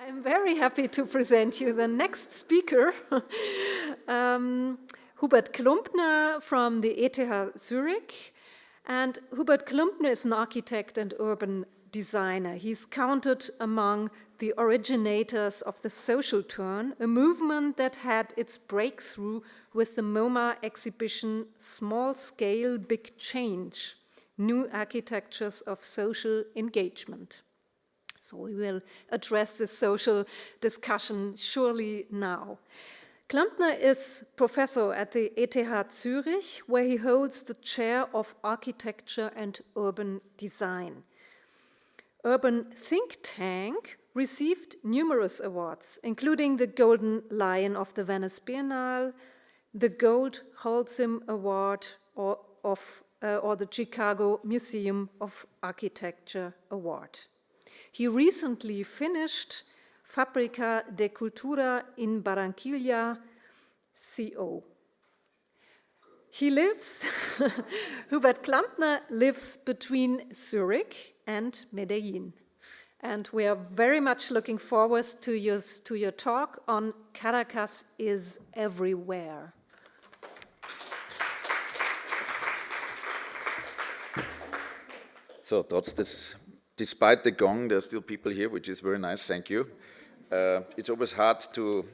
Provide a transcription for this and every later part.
I'm very happy to present you the next speaker, Hubert Klumpner from the ETH Zurich. And Hubert Klumpner is an architect and urban designer. He's counted among the originators of the social turn, a movement that had its breakthrough with the MoMA exhibition Small Scale, Big Change, New Architectures of Social Engagement. So we will address this social discussion surely now. Klumpner is professor at the ETH Zurich, where he holds the chair of architecture and urban design. Urban Think Tank received numerous awards, including the Golden Lion of the Venice Biennale, the Gold Holcim Award, or the Chicago Museum of Architecture Award. He recently finished Fábrica de Cultura in Barranquilla, CO. He lives, Hubert Klumpner lives between Zurich and Medellin. And we are very much looking forward to your talk on Caracas is everywhere. So, despite the gong, there are still people here, which is very nice, thank you. It's always hard to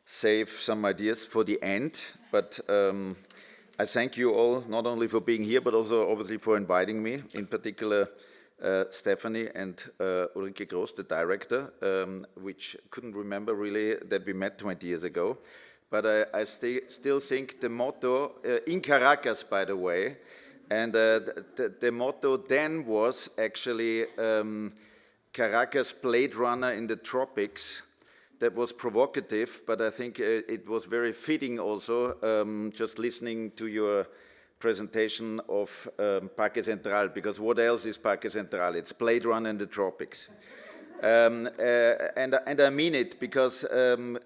save some ideas for the end, but I thank you all, not only for being here, but also obviously for inviting me, in particular Stephanie and Ulrike Gross, the director, which couldn't remember really that we met 20 years ago. But I still think the motto, in Caracas, by the way, and the motto then was actually Caracas Blade Runner in the Tropics. That was provocative, but I think it was very fitting also, just listening to your presentation of Parque Central, because what else is Parque Central? It's Blade Runner in the Tropics. And I mean it, because I'm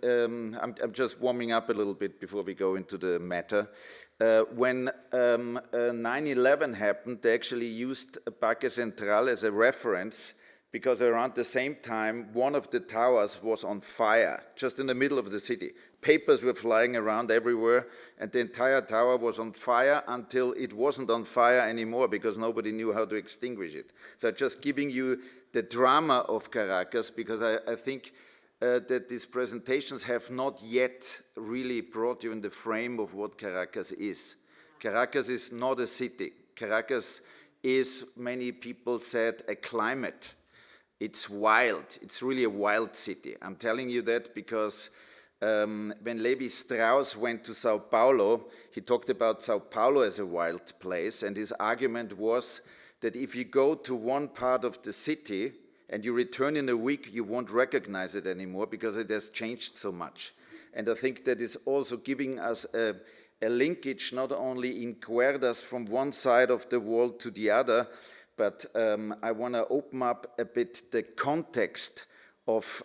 just warming up a little bit before we go into the matter. When 9/11 happened, they actually used Parque Central as a reference, because around the same time, one of the towers was on fire, just in the middle of the city. Papers were flying around everywhere, and the entire tower was on fire until it wasn't on fire anymore, because nobody knew how to extinguish it. So just giving you the drama of Caracas, because I think that these presentations have not yet really brought you in the frame of what Caracas is. Caracas is not a city. Caracas is, many people said, a climate. It's wild. It's really a wild city. I'm telling you that because when Levi-Strauss went to Sao Paulo, he talked about Sao Paulo as a wild place, and his argument was that if you go to one part of the city and you return in a week, you won't recognize it anymore because it has changed so much. And I think that is also giving us a linkage not only in cuerdas from one side of the world to the other, but I want to open up a bit the context of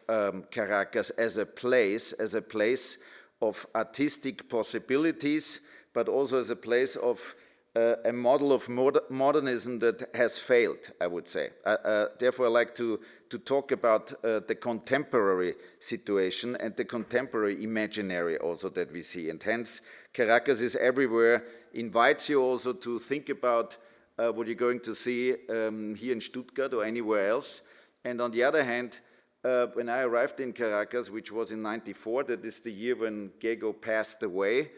Caracas as a place of artistic possibilities, but also as a place of a model of modernism that has failed, I would say. Therefore, I like to talk about the contemporary situation and the contemporary imaginary also that we see. And hence, Caracas is everywhere, invites you also to think about what you're going to see here in Stuttgart or anywhere else. And on the other hand, when I arrived in Caracas, which was in '94, that is the year when Gego passed away,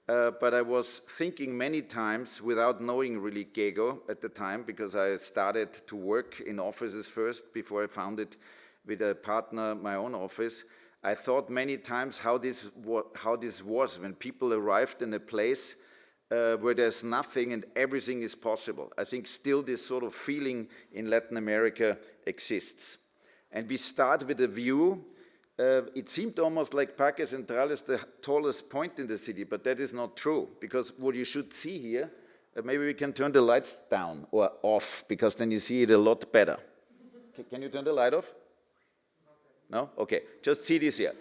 but I was thinking many times, without knowing really Gego at the time, because I started to work in offices first before I founded with a partner my own office. I thought many times how this was when people arrived in a place where there's nothing and everything is possible. I think still this sort of feeling in Latin America exists. And we start with a view. It seemed almost like Parque Central is the tallest point in the city, but that is not true, because what you should see here, maybe we can turn the lights down or off, because then you see it a lot better. Can you turn the light off? No? Okay, just see this here.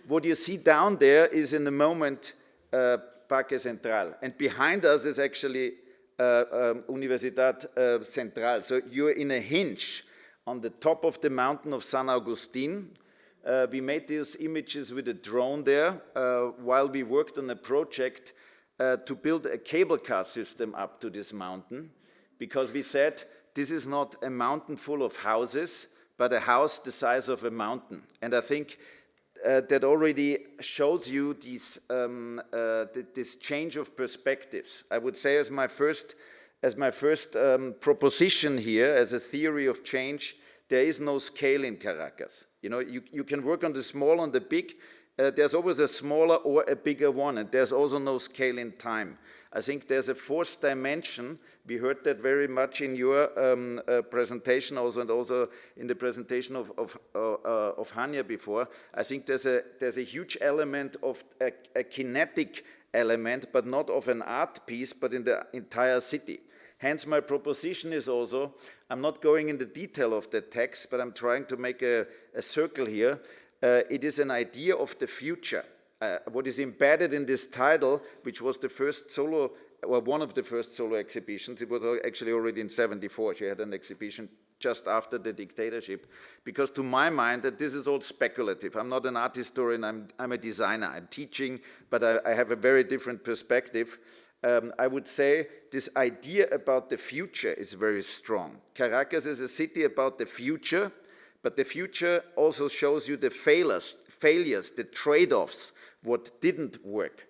What you see down there is in the moment Parque Central, and behind us is actually Universidad Central. So you're in a hinge on the top of the mountain of San Agustin, We made these images with a drone there while we worked on a project to build a cable car system up to this mountain, because we said this is not a mountain full of houses, but a house the size of a mountain. And I think that already shows you this change of perspectives. I would say as my first proposition here, as a theory of change, there is no scale in Caracas. You know, you can work on the small, on the big. There's always a smaller or a bigger one, and there's also no scale in time. I think there's a fourth dimension. We heard that very much in your presentation also, and also in the presentation of Hanya before. I think there's a huge element of a kinetic element, but not of an art piece, but in the entire city. Hence, my proposition is also, I'm not going in the detail of the text, but I'm trying to make a circle here. It is an idea of the future. What is embedded in this title, which was the first solo, or one of the first solo exhibitions, it was actually already in '74. She had an exhibition just after the dictatorship, because to my mind, that this is all speculative. I'm not an art historian, I'm a designer. I'm teaching, but I have a very different perspective. I would say this idea about the future is very strong. Caracas is a city about the future, but the future also shows you the failures, the trade-offs, what didn't work.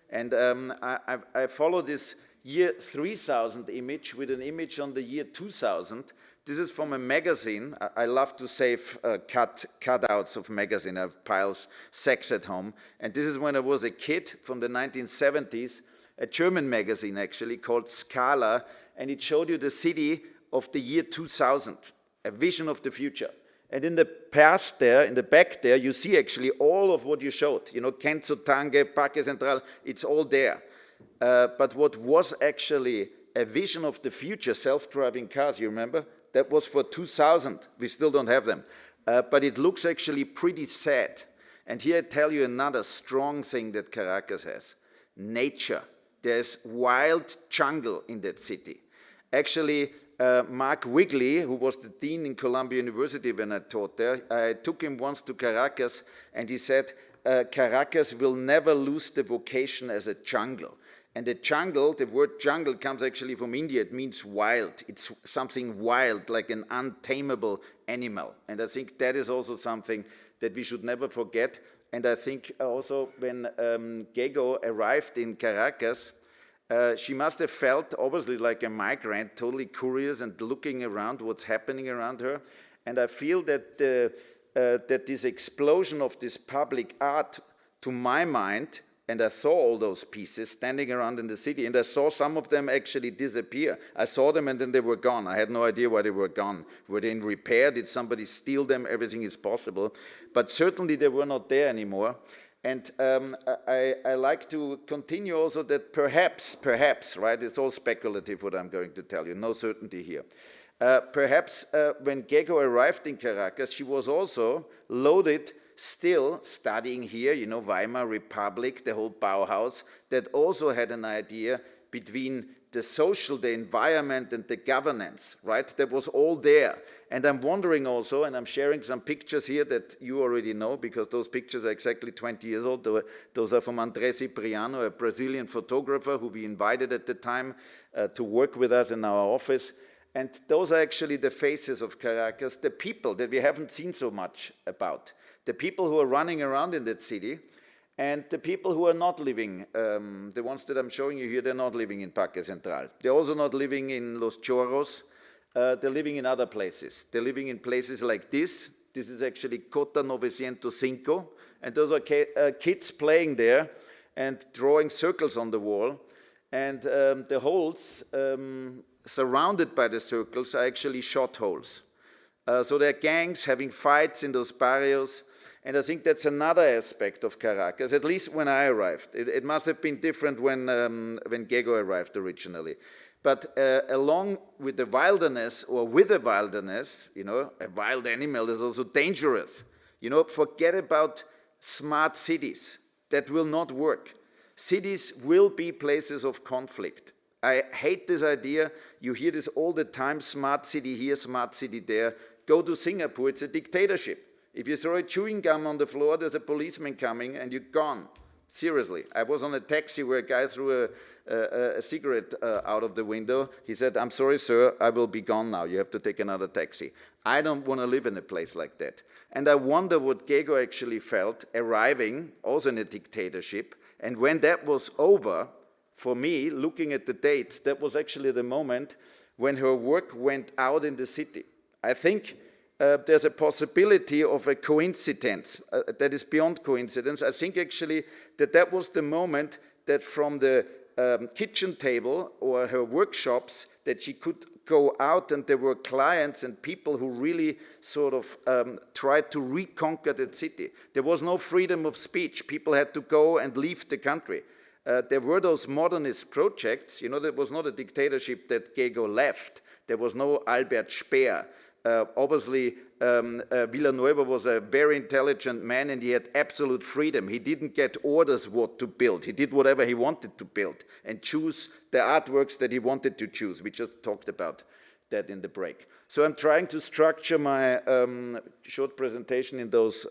And I follow this year 3000 image with an image on the year 2000. This is from a magazine. I love to save cutouts of magazine. I have piles, sacks at home. And this is when I was a kid, from the 1970s, a German magazine actually called Scala, and it showed you the city of the year 2000, a vision of the future. And in the past there, in the back there, you see actually all of what you showed. You know, Kenzo Tange, Parque Central, it's all there. But what was actually a vision of the future, self-driving cars, you remember? That was for 2000. We still don't have them. But it looks actually pretty sad. And here I tell you another strong thing that Caracas has. Nature. There's wild jungle in that city. Actually, Mark Wigley, who was the dean in Columbia University when I taught there, I took him once to Caracas, and he said, Caracas will never lose the vocation as a jungle. And the jungle, the word jungle comes actually from India. It means wild. It's something wild, like an untamable animal. And I think that is also something that we should never forget. And I think also when Gego arrived in Caracas, she must have felt obviously like a migrant, totally curious and looking around what's happening around her. And I feel that that this explosion of this public art, to my mind, and I saw all those pieces standing around in the city, and I saw some of them actually disappear. I saw them and then they were gone. I had no idea why they were gone. Were they in repair? Did somebody steal them? Everything is possible. But certainly they were not there anymore. And I like to continue also that perhaps, right, it's all speculative what I'm going to tell you, no certainty here. Perhaps when Gego arrived in Caracas, she was also loaded, still studying here, you know, Weimar Republic, the whole Bauhaus, that also had an idea between the social, the environment, and the governance, right? That was all there. And I'm wondering also, and I'm sharing some pictures here that you already know, because those pictures are exactly 20 years old. Those are from André Cipriano, a Brazilian photographer who we invited at the time to work with us in our office. And those are actually the faces of Caracas, the people that we haven't seen so much about, the people who are running around in that city, and the people who are not living, the ones that I'm showing you here, they're not living in Parque Central. They're also not living in Los Chorros. They're living in other places. They're living in places like this. This is actually Cota 905, and those are kids playing there and drawing circles on the wall. And the holes surrounded by the circles are actually shot holes. So there are gangs having fights in those barrios. And I think that's another aspect of Caracas, at least when I arrived. It must have been different when Gego arrived originally. But along with the wilderness, or with the wilderness, you know, a wild animal is also dangerous. You know, forget about smart cities. That will not work. Cities will be places of conflict. I hate this idea. You hear this all the time, smart city here, smart city there. Go to Singapore, it's a dictatorship. If you throw a chewing gum on the floor, there's a policeman coming and you're gone. Seriously. I was on a taxi where a guy threw a cigarette out of the window. He said, "I'm sorry, sir, I will be gone now. You have to take another taxi." I don't want to live in a place like that. And I wonder what Gego actually felt arriving, also in a dictatorship. And when that was over, for me, looking at the dates, that was actually the moment when her work went out in the city. I think there's a possibility of a coincidence that is beyond coincidence. I think actually that was the moment that from the kitchen table or her workshops that she could go out, and there were clients and people who really sort of tried to reconquer that city. There was no freedom of speech. People had to go and leave the country. There were those modernist projects. You know, there was not a dictatorship that Gego left. There was no Albert Speer. Obviously, Villanueva was a very intelligent man and he had absolute freedom. He didn't get orders what to build. He did whatever he wanted to build and choose the artworks that he wanted to choose. We just talked about that in the break. So I'm trying to structure my short presentation in those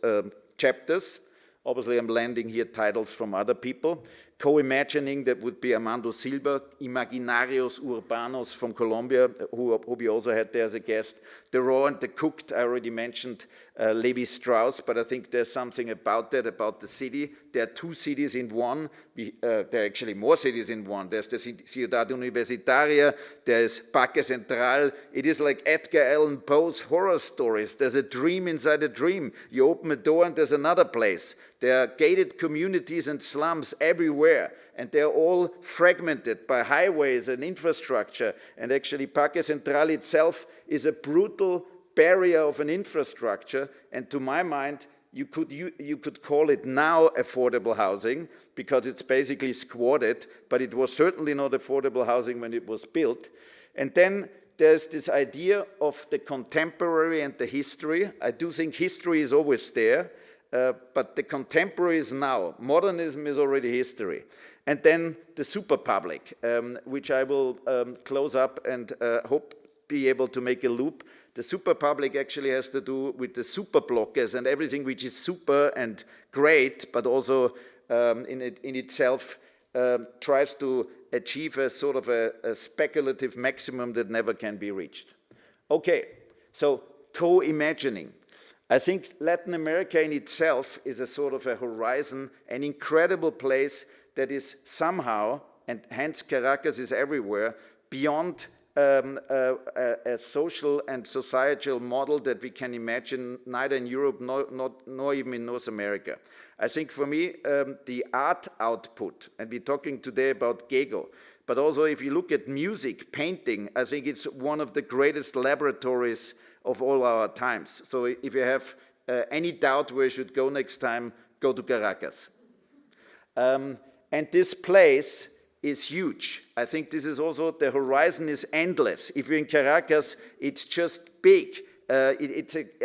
chapters. Obviously, I'm landing here titles from other people. Co-imagining, that would be Armando Silva. Imaginarios Urbanos from Colombia, who we also had there as a guest. The Raw and the Cooked, I already mentioned Levi Strauss, but I think there's something about that, about the city. There are two cities in one. There are actually more cities in one. There's the Ciudad Universitaria, there's Parque Central. It is like Edgar Allan Poe's horror stories. There's a dream inside a dream. You open a door and there's another place. There are gated communities and slums everywhere, and they're all fragmented by highways and infrastructure. And actually, Parque Central itself is a brutal barrier of an infrastructure. And to my mind, you could call it now affordable housing because it's basically squatted, but it was certainly not affordable housing when it was built. And then there's this idea of the contemporary and the history. I do think history is always there. But the contemporary is now. Modernism is already history. And then the super public, which I will close up and hope be able to make a loop. The super public actually has to do with the super blockers and everything which is super and great, but also in itself tries to achieve a sort of a speculative maximum that never can be reached. Okay, so co-imagining. I think Latin America in itself is a sort of a horizon, an incredible place that is somehow, and hence Caracas is everywhere, beyond a social and societal model that we can imagine neither in Europe nor even in North America. I think for me, the art output, and we're talking today about Gego, but also if you look at music, painting, I think it's one of the greatest laboratories of all our times. So if you have any doubt where you should go next time, go to Caracas. And this place is huge. I think this is also, the horizon is endless. If you're in Caracas, it's just big. I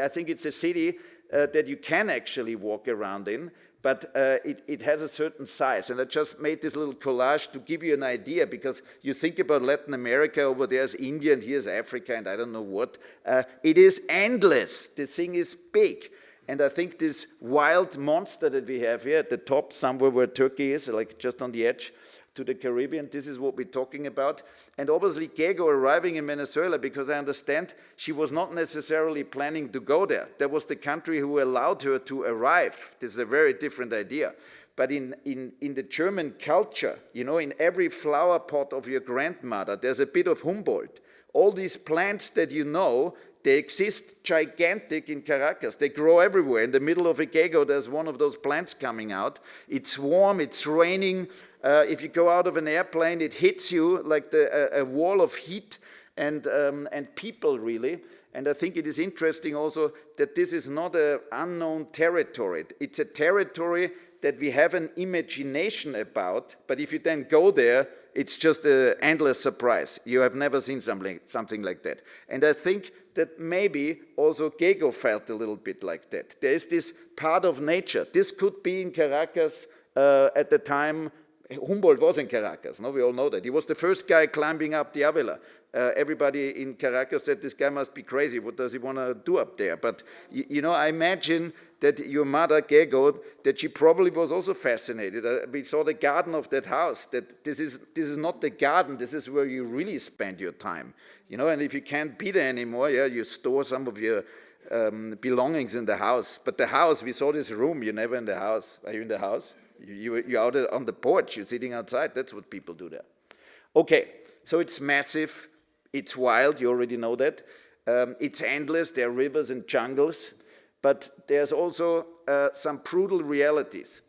think it's a city that you can actually walk around in, but it has a certain size. And I just made this little collage to give you an idea, because you think about Latin America, over there is India, and here's Africa, and I don't know what. It is endless. The thing is big. And I think this wild monster that we have here at the top, somewhere where Turkey is, like just on the edge to the Caribbean, this is what we're talking about. And obviously Gego arriving in Venezuela, because I understand she was not necessarily planning to go there. That was the country who allowed her to arrive. This is a very different idea. But in the German culture, you know, in every flower pot of your grandmother, there's a bit of Humboldt. All these plants that you know, they exist gigantic in Caracas. They grow everywhere. In the middle of a Gego, there's one of those plants coming out. It's warm, it's raining. If you go out of an airplane, it hits you like a wall of heat and people, really. And I think it is interesting also that this is not an unknown territory. It's a territory that we have an imagination about, but if you then go there, it's just an endless surprise. You have never seen something like that. And I think that maybe also Gego felt a little bit like that. There is this part of nature. This could be in Caracas at the time. Humboldt was in Caracas, no? We all know that. He was the first guy climbing up the Avila. Everybody in Caracas said, this guy must be crazy. What does he want to do up there? But, you know, I imagine that your mother, Gego, that she probably was also fascinated. We saw the garden of that house, that this is not the garden, this is where you really spend your time. You know, and if you can't be there anymore, yeah, you store some of your belongings in the house. But the house, we saw this room, you're never in the house. Are you in the house? You're out on the porch, you're sitting outside. That's what people do there. Okay, so it's massive, it's wild, you already know that. It's endless, there are rivers and jungles, but there's also some brutal realities.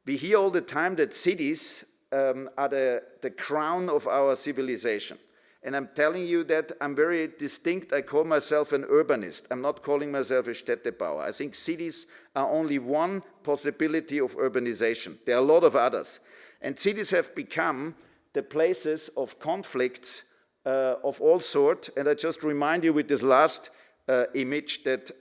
We hear all the time that cities are the crown of our civilization. And I'm telling you that I'm very distinct. I call myself an urbanist. I'm not calling myself a Städtebauer. I think cities are only one possibility of urbanization. There are a lot of others. And cities have become the places of conflicts of all sorts. And I just remind you with this last image that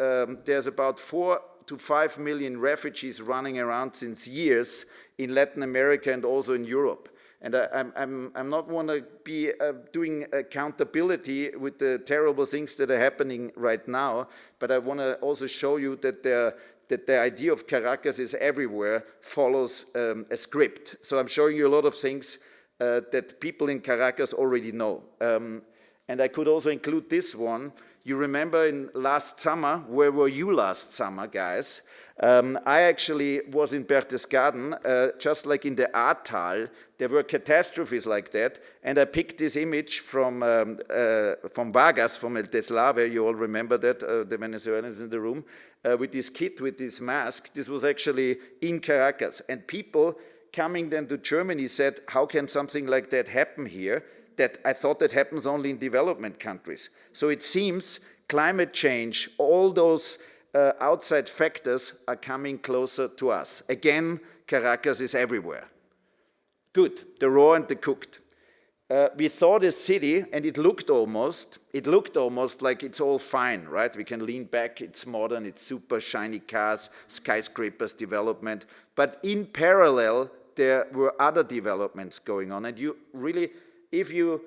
there's about 4 to 5 million refugees running around since years in Latin America and also in Europe. And I'm not want to be doing accountability with the terrible things that are happening right now, but I want to also show you that the idea of Caracas is everywhere, follows a script. So I'm showing you a lot of things that people in Caracas already know. And I could also include this one. You remember in last summer, where were you last summer, guys? I actually was in Berchtesgaden, just like in the Ahrtal. There were catastrophes like that, and I picked this image from Vargas, from El Deslave. You all remember that, the Venezuelans in the room, with this kid, with this mask. This was actually in Caracas, and people coming then to Germany said, how can something like that happen here? That I thought that happens only in development countries. So it seems climate change, all those outside factors are coming closer to us. Again, Caracas is everywhere. Good, the raw and the cooked. We saw this city and it looked almost like it's all fine, right? We can lean back, it's modern, it's super shiny cars, skyscrapers, development. But in parallel, there were other developments going on. And you really, if you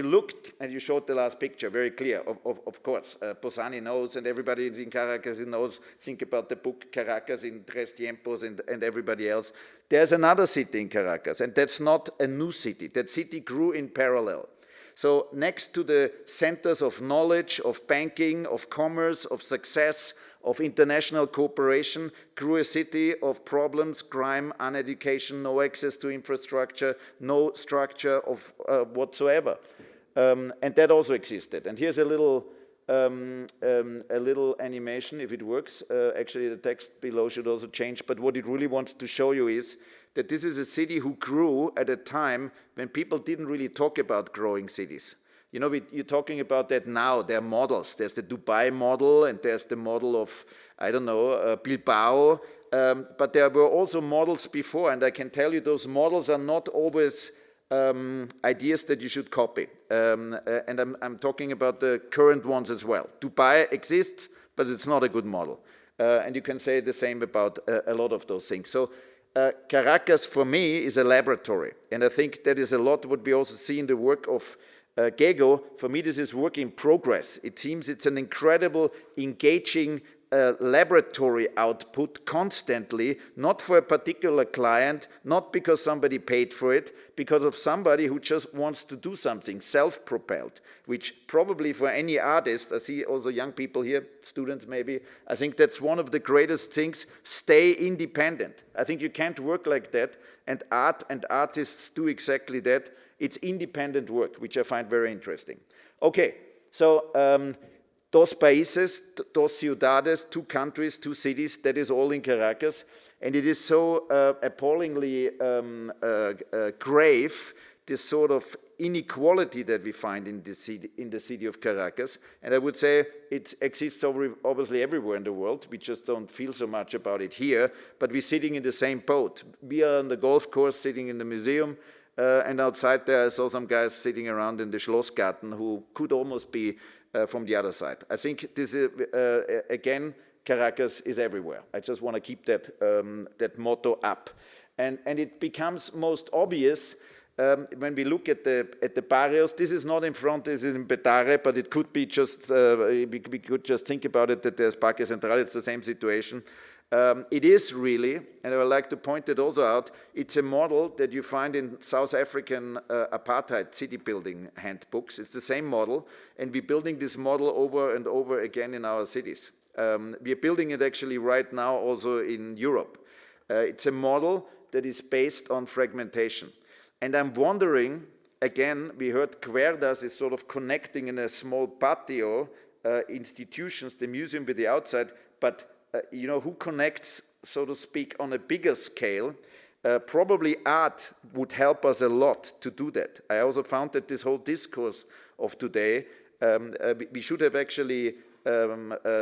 looked, and you showed the last picture, very clear, of course, Posani knows, and everybody in Caracas knows, think about the book Caracas in Tres Tiempos and everybody else. There's another city in Caracas, and that's not a new city. That city grew in parallel. So next to the centers of knowledge, of banking, of commerce, of success, of international cooperation, grew a city of problems, crime, uneducation, no access to infrastructure, no structure of whatsoever. And that also existed. And here's a little animation, if it works. Actually, the text below should also change. But what it really wants to show you is that this is a city who grew at a time when people didn't really talk about growing cities. You know, you're talking about that now. There are models. There's the Dubai model, and there's the model of, I don't know, Bilbao. But there were also models before, and I can tell you those models are not always ideas that you should copy. And I'm talking about the current ones as well. Dubai exists, but it's not a good model. And you can say the same about a lot of those things. So Caracas, for me, is a laboratory. And I think that is a lot what we also see in the work of Gego. For me, this is work in progress. It seems it's an incredible, engaging laboratory output constantly, not for a particular client, not because somebody paid for it, because of somebody who just wants to do something, self-propelled, which probably for any artist, I see also young people here, students maybe, I think that's one of the greatest things, stay independent. I think you can't work like that, and art and artists do exactly that. It's independent work, which I find very interesting. Okay, so dos países, dos ciudades, 2 countries, 2 cities, that is all in Caracas. And it is so appallingly grave, this sort of inequality that we find in the city of Caracas. And I would say it exists obviously everywhere in the world. We just don't feel so much about it here, but we're sitting in the same boat. We are on the golf course, sitting in the museum, and outside there I saw some guys sitting around in the Schlossgarten who could almost be from the other side. I think this is, again, Caracas is everywhere. I just want to keep that, that motto up. And it becomes most obvious when we look at the barrios, this is not in front, this is in Petare, but it could be just, we could just think about it that there's Parque Central, it's the same situation. It is really, and I would like to point it also out, it's a model that you find in South African apartheid city building handbooks. It's the same model, and we're building this model over and over again in our cities. We are building it actually right now also in Europe. It's a model that is based on fragmentation. And I'm wondering, again, we heard Cuerdas is sort of connecting in a small patio institutions, the museum with the outside, but you know, who connects, so to speak, on a bigger scale? Probably art would help us a lot to do that. I also found that this whole discourse of today, we should have actually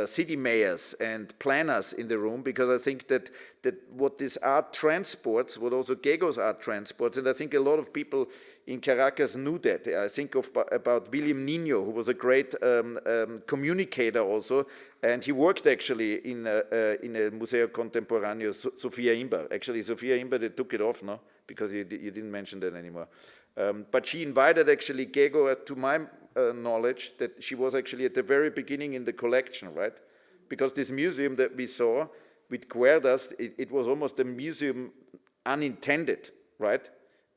city mayors and planners in the room, because I think that what this art transports, what also Gego's art transports, and I think a lot of people in Caracas knew that. I think about William Nino, who was a great communicator also, and he worked actually in a Museo Contemporáneo, Sofia Imber. Actually, Sofia Imber, they took it off, no? Because you didn't mention that anymore. But she invited actually Gego, to my knowledge, that she was actually at the very beginning in the collection, right? Because this museum that we saw with Cuerdas, it was almost a museum unintended, right?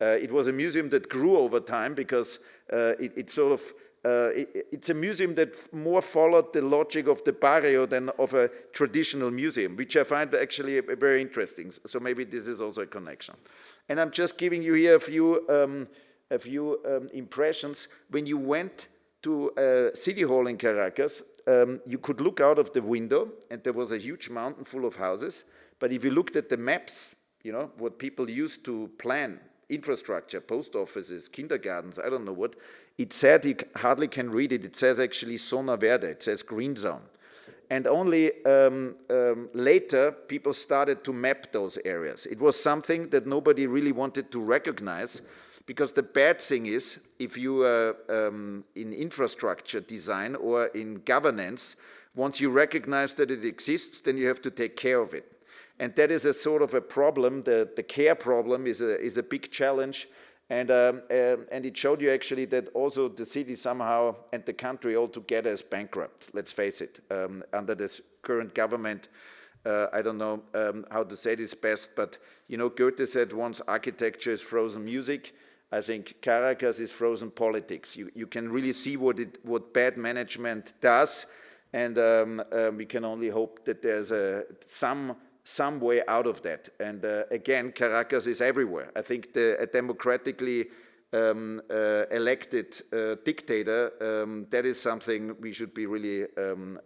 It was a museum that grew over time because it's a museum that more followed the logic of the barrio than of a traditional museum, which I find actually very interesting. So maybe this is also a connection. And I'm just giving you here a few impressions. When you went to City Hall in Caracas, you could look out of the window, and there was a huge mountain full of houses. But if you looked at the maps, you know, what people used to plan, infrastructure, post offices, kindergartens, I don't know what, it said, you hardly can read it, it says actually Zona Verde, it says green zone. And only later, people started to map those areas. It was something that nobody really wanted to recognize, because the bad thing is, if you in infrastructure design or in governance, once you recognize that it exists, then you have to take care of it. And that is a sort of a problem. The care problem is a big challenge. And it showed you actually that also the city somehow and the country altogether is bankrupt, let's face it, under this current government. I don't know how to say this best, but you know, Goethe said once, architecture is frozen music. I think Caracas is frozen politics. You can really see what bad management does, and we can only hope that there's some way out of that. And again, Caracas is everywhere. I think a democratically elected dictator, that is something we should be really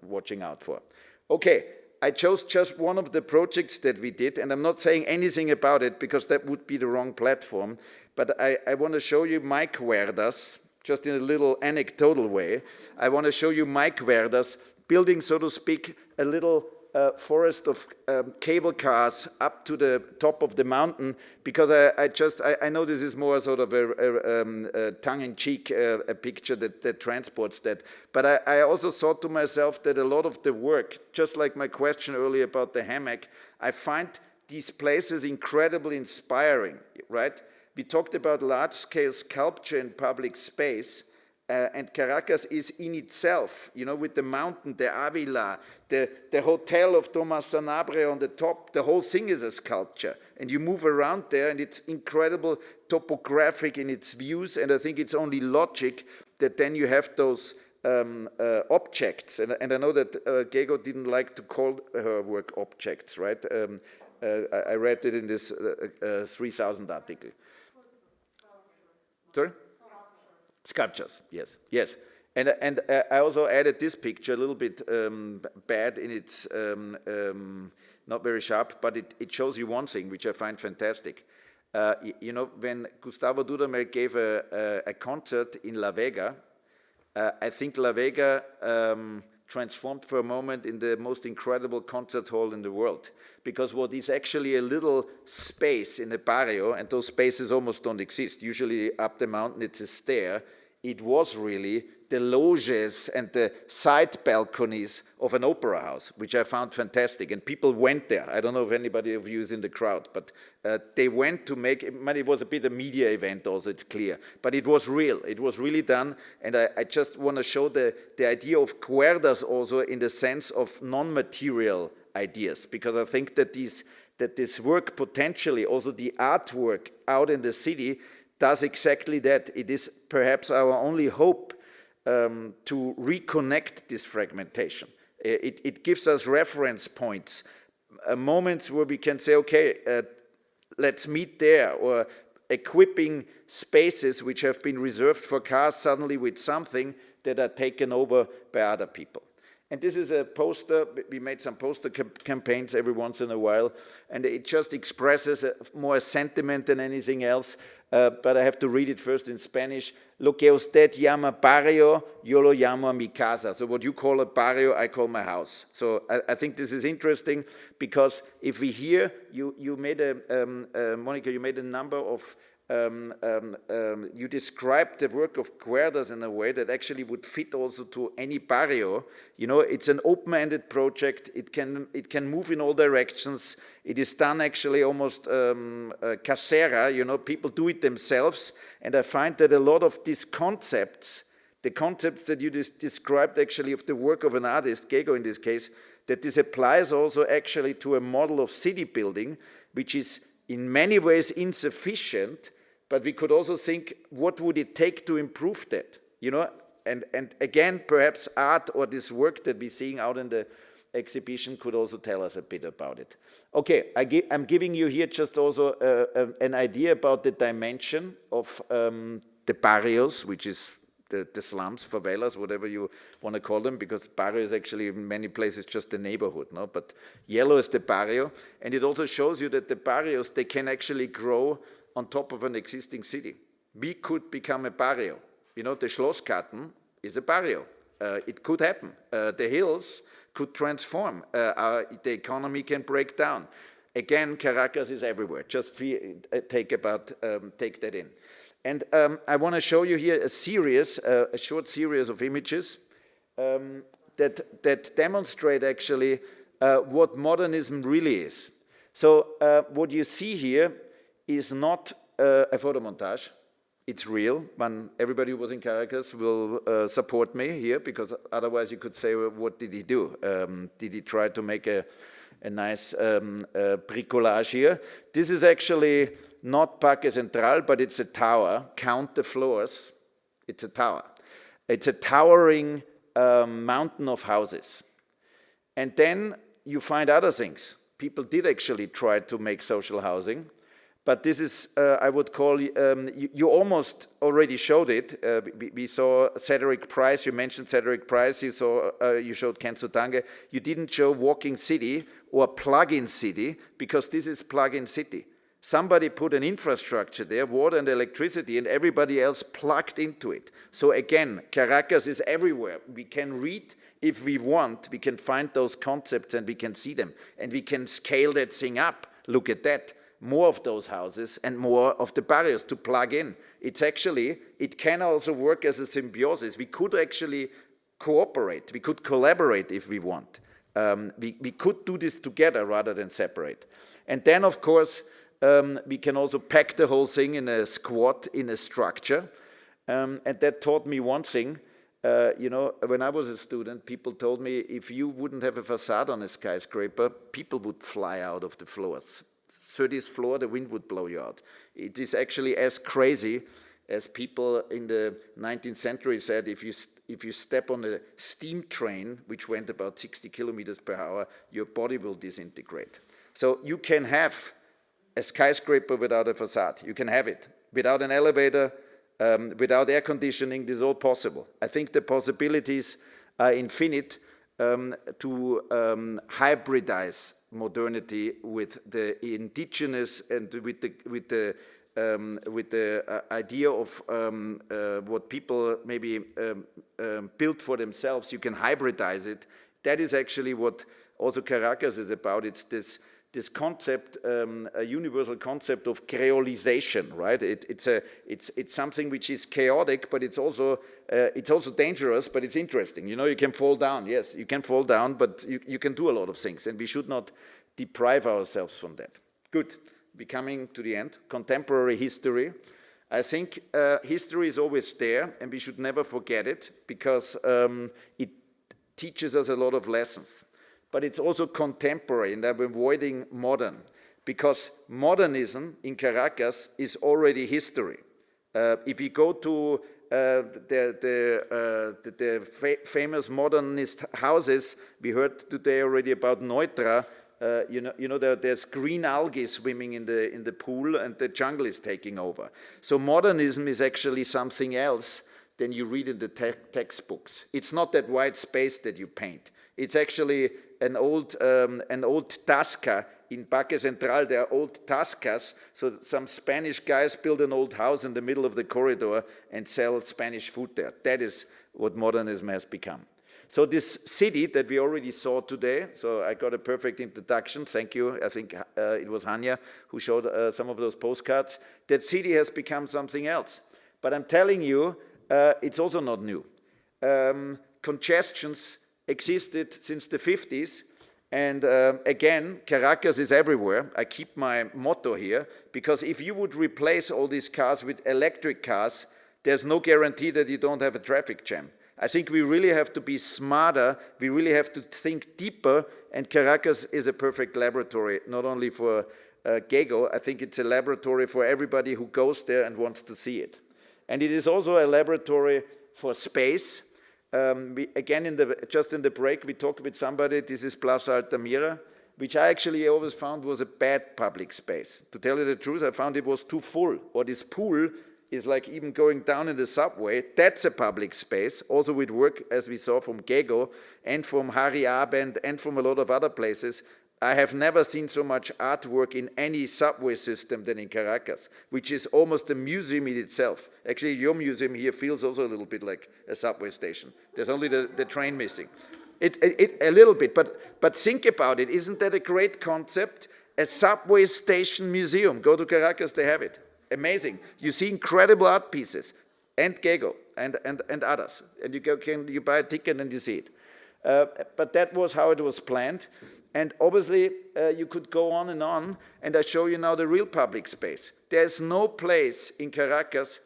watching out for. Okay, I chose just one of the projects that we did, and I'm not saying anything about it because that would be the wrong platform, but I want to show you my Cuerdas, just in a little anecdotal way. I want to show you my Cuerdas, building, so to speak, a little forest of cable cars up to the top of the mountain, because I know this is more sort of a tongue-in-cheek a picture that transports that, but I also thought to myself that a lot of the work, just like my question earlier about the hammock, I find these places incredibly inspiring, right? We talked about large-scale sculpture in public space, and Caracas is in itself, you know, with the mountain, the Avila, the hotel of Thomas Sanabria on the top, the whole thing is a sculpture. And you move around there, and it's incredible topographic in its views, and I think it's only logic that then you have those objects. And I know that Gego didn't like to call her work objects, right? I read it in this 3000 article. Sorry? Sculptures, yes, yes. And I also added this picture, a little bit bad in its, not very sharp, but it shows you one thing, which I find fantastic. You know, when Gustavo Dudamel gave a concert in La Vega, I think La Vega transformed for a moment in the most incredible concert hall in the world. Because what is actually a little space in a barrio, and those spaces almost don't exist. Usually up the mountain it's a stair. It was really loges and the side balconies of an opera house, which I found fantastic. And people went there. I don't know if anybody of you is in the crowd, but they went to make it was a bit a media event also, it's clear. But it was real. It was really done. And I just want to show the idea of cuerdas also in the sense of non-material ideas, because I think that this work potentially, also the artwork out in the city, does exactly that. It is perhaps our only hope to reconnect this fragmentation. It gives us reference points, moments where we can say, okay, let's meet there, or equipping spaces which have been reserved for cars suddenly with something that are taken over by other people. And this is a poster. We made some poster campaigns every once in a while, and it just expresses more sentiment than anything else. But I have to read it first in Spanish. Lo que usted llama barrio, yo lo llamo mi casa. So what you call a barrio, I call my house. So I think this is interesting, because if we hear, you made Monica, you made a number of, you described the work of cuerdas in a way that actually would fit also to any barrio. You know, it's an open-ended project. It can move in all directions. It is done actually almost casera. You know, people do it themselves. And I find that a lot of these concepts, the concepts that you described actually of the work of an artist, Gego in this case, that this applies also actually to a model of city building, which is in many ways insufficient, but we could also think, what would it take to improve that? You know, and again, perhaps art or this work that we're seeing out in the exhibition could also tell us a bit about it. Okay, I'm giving you here just also an idea about the dimension of the barrios, which is the slums, favelas, whatever you want to call them, because barrio is actually in many places just the neighborhood, no? But yellow is the barrio, and it also shows you that the barrios, they can actually grow on top of an existing city. We could become a barrio. You know, the Schlossgarten is a barrio. It could happen. The hills could transform. The economy can break down. Again, Caracas is everywhere. Just take that in. And I want to show you here a short series of images that demonstrate actually what modernism really is. So what you see here is not a photo montage. It's real. Everybody who was in Caracas will support me here, because otherwise you could say, well, what did he do? Did he try to make a nice bricolage here? This is actually not Parque Central, but it's a tower. Count the floors. It's a tower. It's a towering mountain of houses. And then you find other things. People did actually try to make social housing, but this is, I would call, you almost already showed it. We saw Cedric Price, you mentioned Cedric Price, you showed Ken Sotange. You didn't show Walking City or Plug-in City, because this is Plug-in City. Somebody put an infrastructure there, water and electricity, and everybody else plugged into it. So again, Caracas is everywhere. We can read, if we want, we can find those concepts and we can see them. And we can scale that thing up. Look at that. More of those houses and more of the barriers to plug in. It can also work as a symbiosis. We could actually cooperate. We could collaborate if we want. We could do this together rather than separate. And then, of course, we can also pack the whole thing in a squat, in a structure. And that taught me one thing. You know, when I was a student, people told me if you wouldn't have a facade on a skyscraper, people would fly out of the floors. 30th floor, the wind would blow you out. It is actually as crazy as people in the 19th century said, if you step on a steam train, which went about 60 kilometers per hour, your body will disintegrate. So you can have a skyscraper without a facade. You can have it. Without an elevator, without air conditioning, this is all possible. I think the possibilities are infinite to hybridize modernity with the indigenous and with the idea of what people maybe built for themselves. You can hybridize it. That is actually what also Caracas is about. It's this concept, a universal concept of creolization, right? It's something which is chaotic, but it's also dangerous, but it's interesting. You know, you can fall down. Yes, you can fall down, but you can do a lot of things, and we should not deprive ourselves from that. Good. We're coming to the end. Contemporary history. I think history is always there, and we should never forget it, because it teaches us a lot of lessons. But it's also contemporary, and I'm avoiding modern, because modernism in Caracas is already history. If you go to the famous modernist houses, we heard today already about Neutra. You know there's green algae swimming in the pool, and the jungle is taking over. So modernism is actually something else than you read in the textbooks. It's not that white space that you paint. It's actually an old tasca in Parque Central. There are old tascas. So some Spanish guys build an old house in the middle of the corridor and sell Spanish food there. That is what modernism has become. So this city that we already saw today, so I got a perfect introduction, thank you. I think it was Hanya who showed some of those postcards. That city has become something else. But I'm telling you, it's also not new. Congestions existed since the 50s, and again, Caracas is everywhere. I keep my motto here, because if you would replace all these cars with electric cars, there's no guarantee that you don't have a traffic jam. I think we really have to be smarter, we really have to think deeper, and Caracas is a perfect laboratory, not only for Gego. I think it's a laboratory for everybody who goes there and wants to see it. And it is also a laboratory for space. Just in the break, we talked with somebody. This is Plaza Altamira, which I actually always found was a bad public space. To tell you the truth, I found it was too full. Or this pool is like even going down in the subway. That's a public space, also with work, as we saw from Gego and from Hari Abend and from a lot of other places. I have never seen so much artwork in any subway system than in Caracas, which is almost a museum in itself. Actually, your museum here feels also a little bit like a subway station. There's only the train missing. A little bit, but think about it. Isn't that a great concept? A subway station museum. Go to Caracas, they have it. Amazing. You see incredible art pieces, and Gego, and others. And you buy a ticket and you see it. But that was how it was planned. And obviously, you could go on, and I show you now the real public space. There's no place in Caracas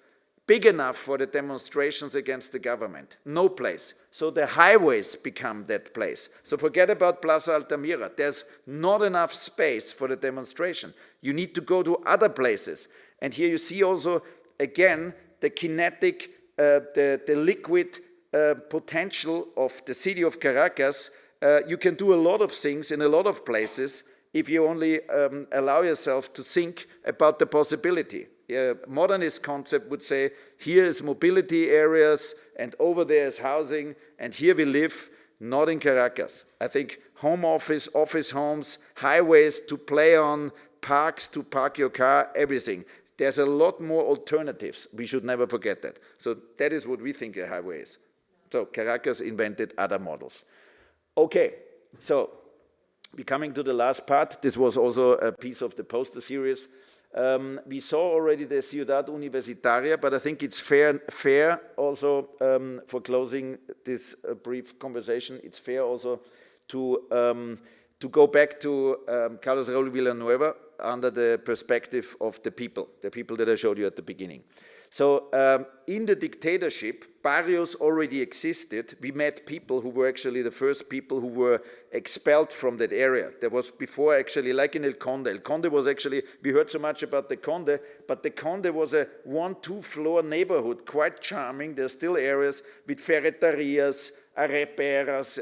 big enough for the demonstrations against the government. No place. So the highways become that place. So forget about Plaza Altamira. There's not enough space for the demonstration. You need to go to other places. And here you see also, again, the kinetic, the liquid potential of the city of Caracas. You can do a lot of things in a lot of places if you only allow yourself to think about the possibility. Modernist concept would say, here is mobility areas, and over there is housing, and here we live, not in Caracas. I think home office homes, highways to play on, parks to park your car, everything. There's a lot more alternatives. We should never forget that. So that is what we think a highway is. So Caracas invented other models. Okay, so we're coming to the last part. This was also a piece of the poster series. We saw already the Ciudad Universitaria, but I think it's fair also for closing this brief conversation. It's fair also to go back to Carlos Raúl Villanueva under the perspective of the people that I showed you at the beginning. So in the dictatorship, barrios already existed. We met people who were actually the first people who were expelled from that area. There was before actually, like in El Conde. El Conde was actually, we heard so much about the Conde, but the Conde was a 1-2 floor neighborhood, quite charming. There's still areas with ferreterias, areperas,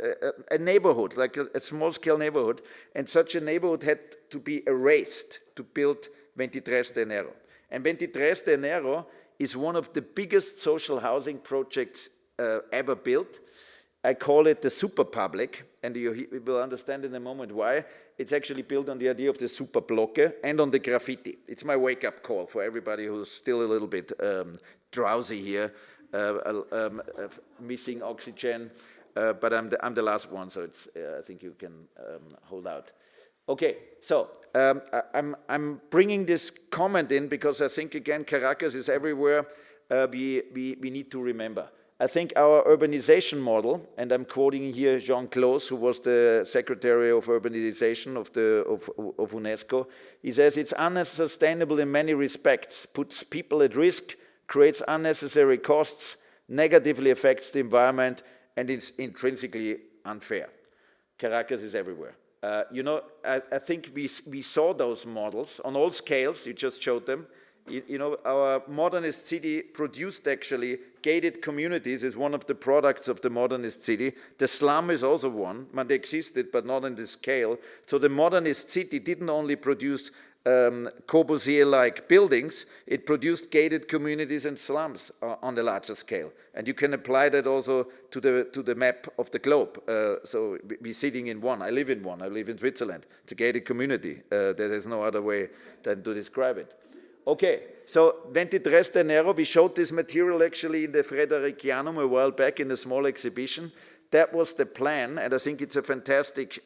a neighborhood, like a small-scale neighborhood. And such a neighborhood had to be erased to build 23 de Enero. And 23 de Enero is one of the biggest social housing projects ever built. I call it the super public, and you will understand in a moment why. It's actually built on the idea of the super blocke and on the graffiti. It's my wake-up call for everybody who's still a little bit drowsy here, missing oxygen, but I'm the last one, so it's, I think you can hold out. Okay, so I'm bringing this comment in because I think, again, Caracas is everywhere. We need to remember. I think our urbanization model, and I'm quoting here Jean Claus, who was the Secretary of Urbanization of UNESCO, he says it's unsustainable in many respects, puts people at risk, creates unnecessary costs, negatively affects the environment, and it's intrinsically unfair. Caracas is everywhere. You know, I think we saw those models on all scales. You just showed them. You know, our modernist city produced actually gated communities is one of the products of the modernist city. The slum is also one. They existed, but not on this scale. So the modernist city didn't only produce Corbusier-like buildings, it produced gated communities and slums on a larger scale. And you can apply that also to the map of the globe. So we're sitting in one. I live in one. I live in Switzerland. It's a gated community. There is no other way than to describe it. Okay, so 23 de enero, we showed this material actually in the Fredericianum a while back in a small exhibition. That was the plan, and I think it's a fantastic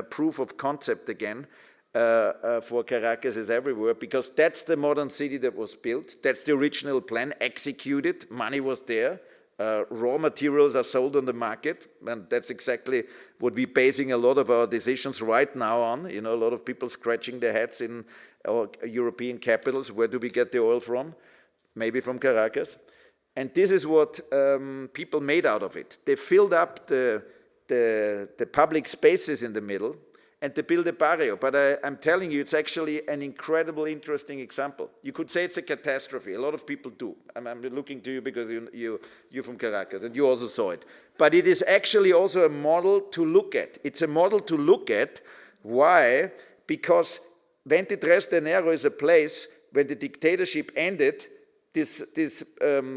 proof of concept again. For Caracas is everywhere, because that's the modern city that was built. That's the original plan, executed, money was there, raw materials are sold on the market, and that's exactly what we're basing a lot of our decisions right now on. You know, a lot of people scratching their heads in our European capitals. Where do we get the oil from? Maybe from Caracas. And this is what people made out of it. They filled up the public spaces in the middle, and they build a barrio. But I'm telling you, it's actually an incredible, interesting example. You could say it's a catastrophe. A lot of people do. I'm looking to you because you're from Caracas, and you also saw it. But it is actually also a model to look at. It's a model to look at. Why? Because 23 de enero is a place when the dictatorship ended. This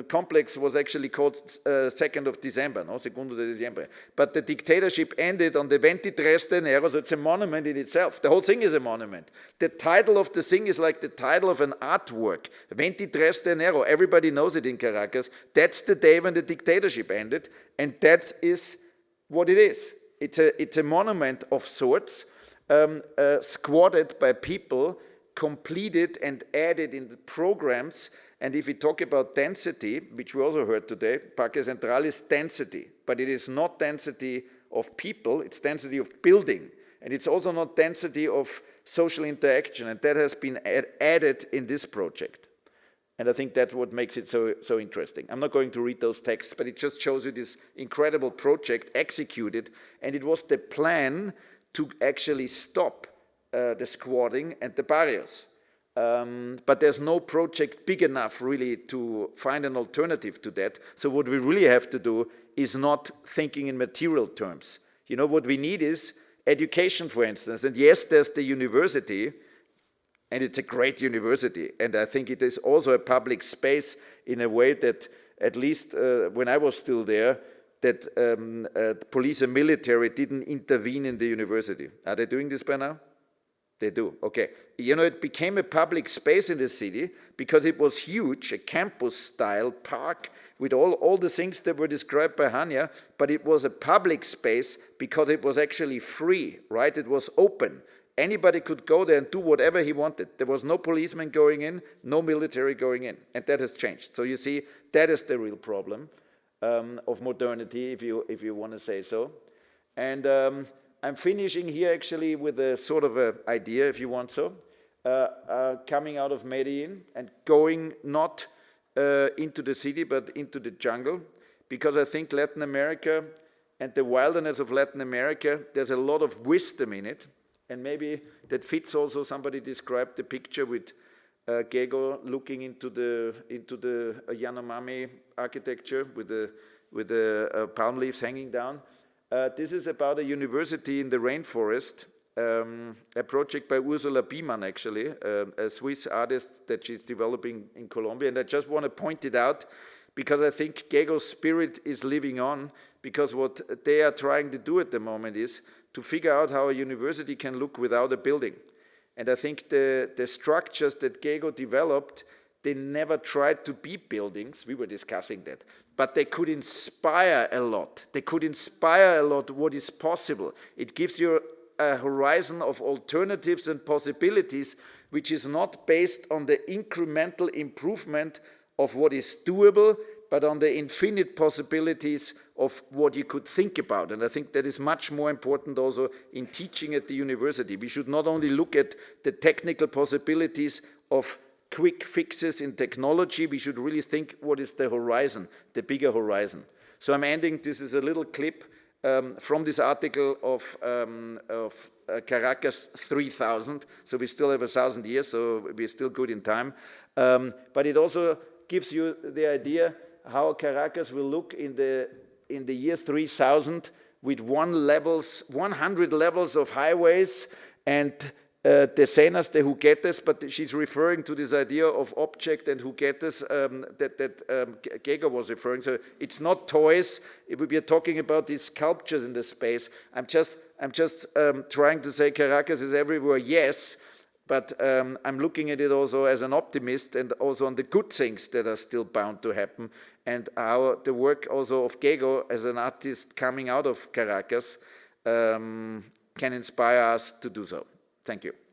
complex was actually called 2nd of December, no? Segundo de Diciembre. But the dictatorship ended on the 23 de enero, so it's a monument in itself. The whole thing is a monument. The title of the thing is like the title of an artwork. 23 de enero, everybody knows it in Caracas. That's the day when the dictatorship ended, and that is what it is. It's a monument of sorts, squatted by people, completed and added in the programs. And if we talk about density, which we also heard today, Parque Central is density, but it is not density of people, it's density of building. And it's also not density of social interaction, and that has been added in this project. And I think that's what makes it so interesting. I'm not going to read those texts, but it just shows you this incredible project executed, and it was the plan to actually stop the squatting and the barriers. But there's no project big enough really to find an alternative to that. So what we really have to do is not thinking in material terms. You know, what we need is education, for instance. And yes, there's the university, and it's a great university. And I think it is also a public space in a way that, at least when I was still there, that police and military didn't intervene in the university. Are they doing this by now? They do, okay. You know, it became a public space in the city because it was huge, a campus-style park with all the things that were described by Hanya, but it was a public space because it was actually free, right? It was open. Anybody could go there and do whatever he wanted. There was no policeman going in, no military going in, and that has changed. So you see, that is the real problem of modernity, if you want to say so. And I'm finishing here actually with a sort of an idea, if you want so, coming out of Medellin and going not into the city, but into the jungle, because I think Latin America and the wilderness of Latin America, there's a lot of wisdom in it, and maybe that fits also. Somebody described the picture with Gego looking into the Yanomami architecture with the palm leaves hanging down. This is about a university in the rainforest, a project by Ursula Biemann, actually, a Swiss artist that she's developing in Colombia. And I just want to point it out because I think Gego's spirit is living on, because what they are trying to do at the moment is to figure out how a university can look without a building. And I think the structures that Gego developed, they never tried to be buildings. We were discussing that. But they could inspire a lot. They could inspire a lot what is possible. It gives you a horizon of alternatives and possibilities, which is not based on the incremental improvement of what is doable, but on the infinite possibilities of what you could think about. And I think that is much more important also in teaching at the university. We should not only look at the technical possibilities of quick fixes in technology, we should really think what is the horizon, the bigger horizon. So I'm ending, this is a little clip from this article of Caracas 3000, so we still have 1,000 years, so we're still good in time. But it also gives you the idea how Caracas will look in the year 3000 with 100 levels of highways and decenas de juguetes, but she's referring to this idea of object and juguetes that Gego was referring to. So it's not toys. We are talking about these sculptures in the space. I'm just trying to say Caracas is everywhere, yes, but I'm looking at it also as an optimist and also on the good things that are still bound to happen, and how the work also of Gego as an artist coming out of Caracas can inspire us to do so. Thank you.